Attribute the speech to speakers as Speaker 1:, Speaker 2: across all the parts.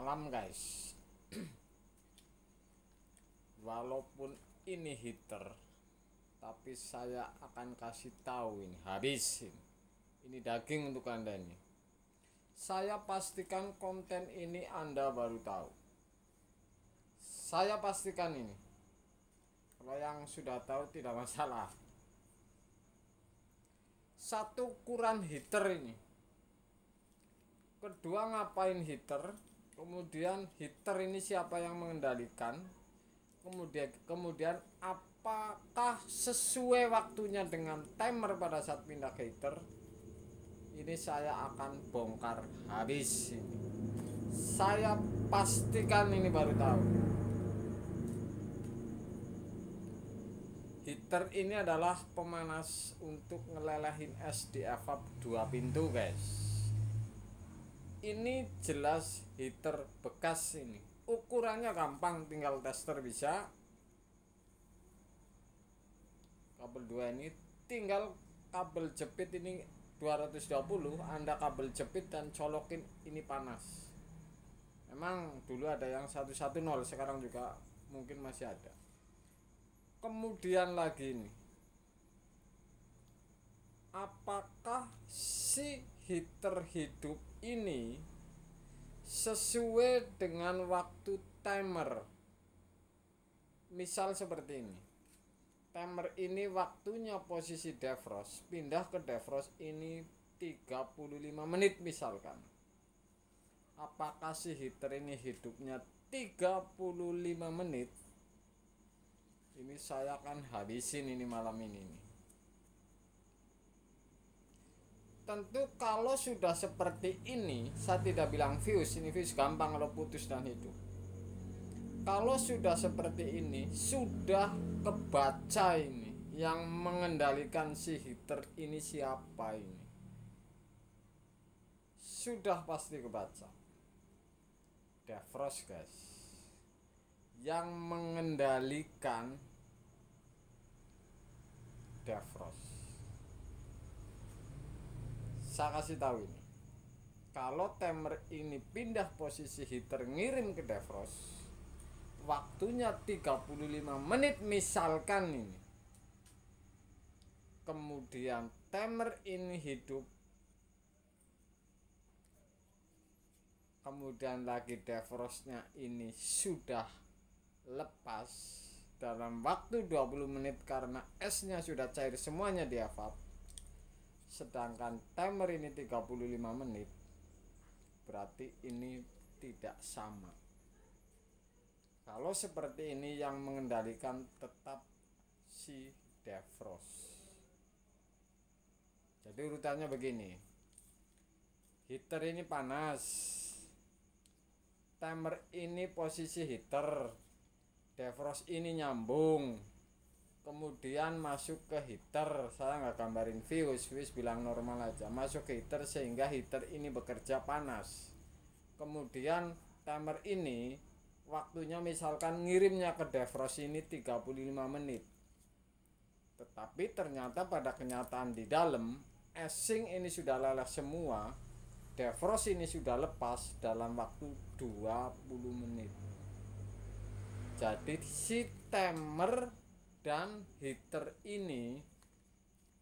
Speaker 1: malam guys. Walaupun ini heater, tapi saya akan kasih tahu ini habisin. Ini daging untuk Anda ini. Saya pastikan konten ini Anda baru tahu. Saya pastikan ini. Kalau yang sudah tahu tidak masalah. Satu, ukuran heater ini. Kedua, ngapain heater? Kemudian heater ini siapa yang mengendalikan? Kemudian apakah sesuai waktunya dengan timer pada saat pindah ke heater? Ini saya akan bongkar habis ini. Saya pastikan ini baru tahu. Heater ini adalah pemanas untuk ngelelehin es di evap 2 pintu guys. Ini jelas heater bekas ini. Ukurannya gampang, tinggal tester bisa. Kabel 2 ini tinggal kabel jepit ini 220, Anda kabel jepit dan colokin, ini panas. Memang dulu ada yang 110, sekarang juga mungkin masih ada. Kemudian lagi ini, apakah si heater hidup ini sesuai dengan waktu timer? Misal seperti ini, timer ini waktunya posisi defrost, pindah ke defrost ini 35 menit misalkan. Apakah si heater ini hidupnya 35 menit? Ini saya akan habisin ini malam ini nih. Tentu kalau sudah seperti ini, saya tidak bilang fuse, ini fuse gampang kalau putus dan hidup. Kalau sudah seperti ini, sudah kebaca ini, yang mengendalikan si heater ini siapa ini. Sudah pasti kebaca. Defrost guys. Yang mengendalikan defrost. Saya kasih tahu ini. Kalau timer ini pindah posisi heater ngirim ke defrost, waktunya 35 menit misalkan ini. Kemudian timer ini hidup. Kemudian lagi defrostnya ini sudah lepas dalam waktu 20 menit karena esnya sudah cair semuanya di evap. Sedangkan timer ini 35 menit, berarti ini tidak sama. Kalau seperti ini yang mengendalikan tetap si defrost. Jadi urutannya begini. Heater ini panas. Timer ini posisi heater. Defrost ini nyambung. Kemudian masuk ke heater. Saya nggak gambarin fuse bilang normal aja. Masuk ke heater sehingga heater ini bekerja panas. Kemudian timer ini waktunya misalkan ngirimnya ke defrost ini 35 menit. Tetapi ternyata pada kenyataan di dalam, esing ini sudah lelah semua, defrost ini sudah lepas dalam waktu 20 menit. Jadi si timer dan heater ini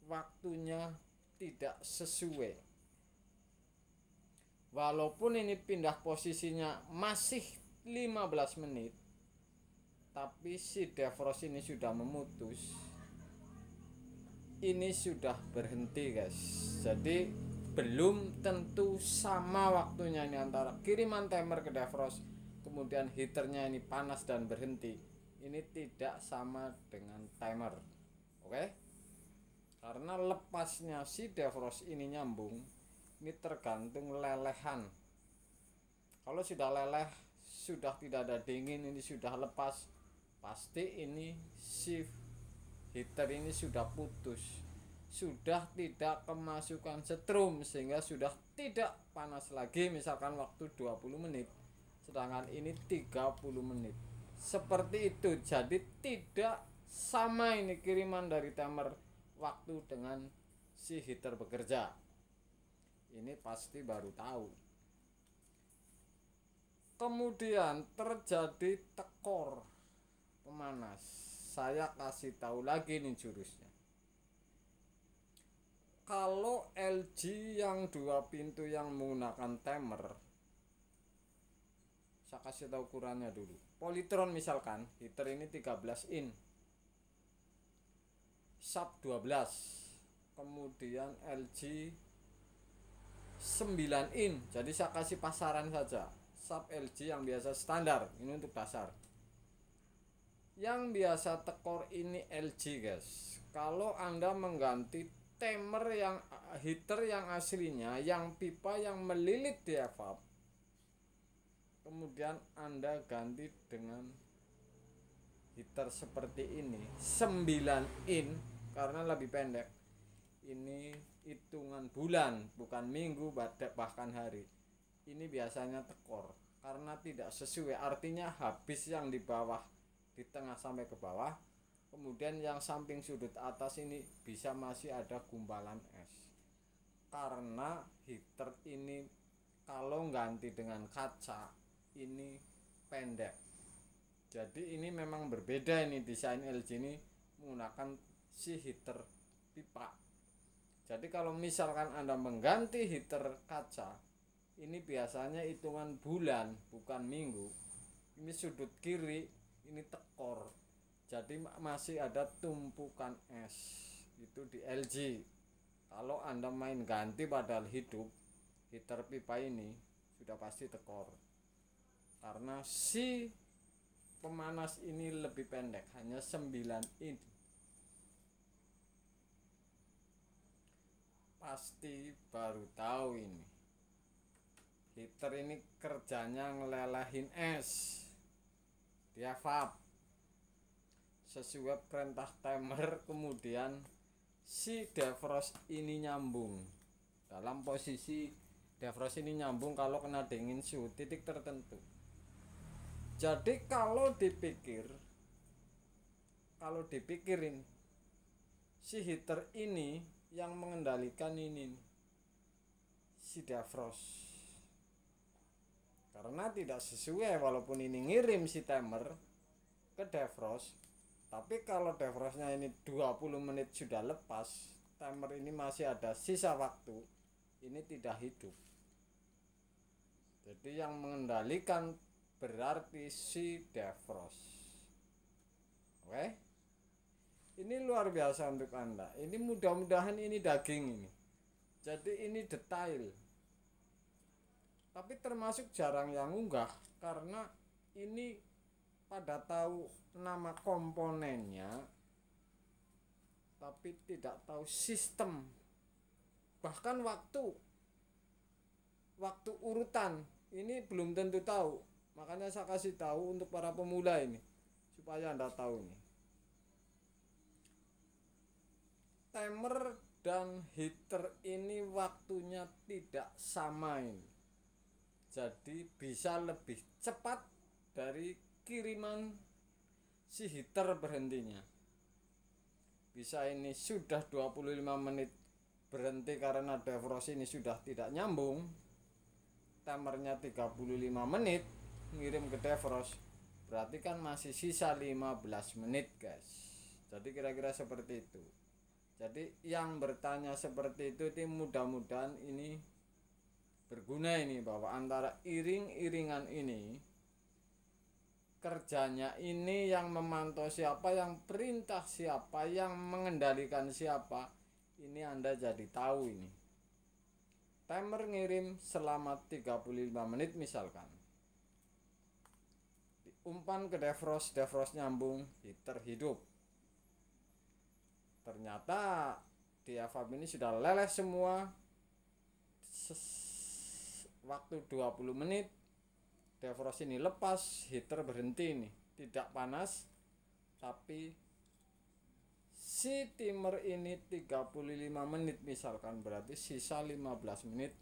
Speaker 1: waktunya tidak sesuai. Walaupun ini pindah posisinya masih 15 menit, tapi si defrost ini sudah memutus. Ini sudah berhenti guys. Jadi belum tentu sama waktunya ini antara kiriman timer ke defrost, kemudian heaternya ini panas dan berhenti. Ini tidak sama dengan timer. Oke? Karena lepasnya si defrost ini nyambung, ini tergantung lelehan. Kalau sudah leleh, sudah tidak ada dingin, ini sudah lepas, pasti ini si heater ini sudah putus, sudah tidak kemasukan setrum, sehingga sudah tidak panas lagi misalkan waktu 20 menit, sedangkan ini 30 menit. Seperti itu. Jadi tidak sama ini kiriman dari timer waktu dengan si heater bekerja. Ini pasti baru tahu. Kemudian terjadi tekor pemanas. Saya kasih tahu lagi nih jurusnya. Kalau LG yang 2 pintu yang menggunakan timer, saya kasih tahu ukurannya dulu. Polytron misalkan, heater ini 13 in, sub 12, kemudian LG 9 in. Jadi saya kasih pasaran saja. Sub LG yang biasa standar, ini untuk dasar. Yang biasa tekor ini LG guys. Kalau Anda mengganti timer yang heater yang aslinya, yang pipa yang melilit di evap, kemudian Anda ganti dengan heater seperti ini 9 in karena lebih pendek. Ini hitungan bulan, bukan minggu, bahkan hari. Ini biasanya tekor karena tidak sesuai, artinya habis yang di bawah, di tengah sampai ke bawah, kemudian yang samping sudut atas ini bisa masih ada gumpalan es karena heater ini kalau ganti dengan kaca ini pendek. Jadi ini memang berbeda, ini desain LG ini menggunakan si heater pipa. Jadi kalau misalkan Anda mengganti heater kaca, ini biasanya hitungan bulan bukan minggu. Ini sudut kiri ini tekor, jadi masih ada tumpukan es itu di LG. Kalau Anda main ganti padahal hidup, heater pipa ini sudah pasti tekor karena si pemanas ini lebih pendek, hanya 9 in. Pasti baru tahu ini. Heater ini kerjanya ngelelehin es di evap sesuai perintah timer, kemudian si defrost ini nyambung. Dalam posisi defrost ini nyambung kalau kena dingin suhu titik tertentu. Jadi kalau dipikirin si heater ini yang mengendalikan ini si defrost, karena tidak sesuai walaupun ini ngirim si timer ke defrost, tapi kalau defrostnya ini 20 menit sudah lepas, timer ini masih ada sisa waktu, ini tidak hidup. Jadi yang mengendalikan berarti si defrost. Oke, ini luar biasa untuk Anda. Ini mudah-mudahan ini daging ini, jadi ini detail, tapi termasuk jarang yang unggah karena ini pada tahu nama komponennya tapi tidak tahu sistem, bahkan waktu urutan ini belum tentu tahu. Makanya saya kasih tahu untuk para pemula ini supaya Anda tahu nih, timer dan heater ini waktunya tidak sama ini. Jadi bisa lebih cepat dari kiriman si heater berhentinya. Bisa ini sudah 25 menit berhenti karena defrost ini sudah tidak nyambung. Timernya 35 menit ngirim ke defrost, berarti kan masih sisa 15 menit guys. Jadi kira-kira seperti itu. Jadi yang bertanya seperti itu mudah-mudahan ini berguna ini, bahwa antara iring-iringan ini kerjanya ini yang memantau siapa, yang perintah siapa, yang mengendalikan siapa, ini Anda jadi tahu ini. Timer ngirim selama 35 menit misalkan, umpan ke defrost nyambung, heater hidup. Ternyata di evap ini sudah leleh semua. Waktu 20 menit defrost ini lepas, heater berhenti nih, tidak panas, tapi si timer ini 35 menit misalkan, berarti sisa 15 menit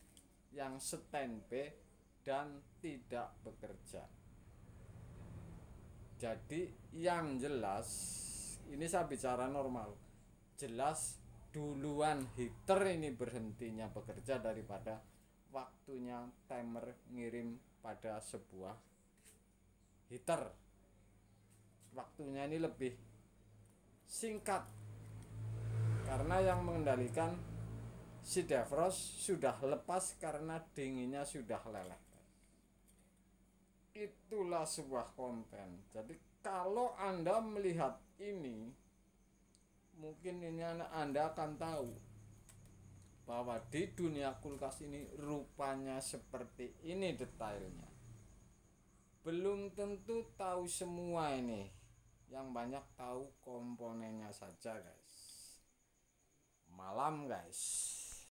Speaker 1: yang standby dan tidak bekerja. Jadi yang jelas ini saya bicara normal, jelas duluan heater ini berhentinya bekerja daripada waktunya timer ngirim pada sebuah heater. Waktunya ini lebih singkat karena yang mengendalikan si defrost sudah lepas karena dinginnya sudah leleh. Itulah sebuah konten. Jadi kalau Anda melihat ini, mungkin ini Anda akan tahu bahwa di dunia kulkas ini rupanya seperti ini detailnya. Belum tentu tahu semua ini, yang banyak tahu komponennya saja guys. Malam guys.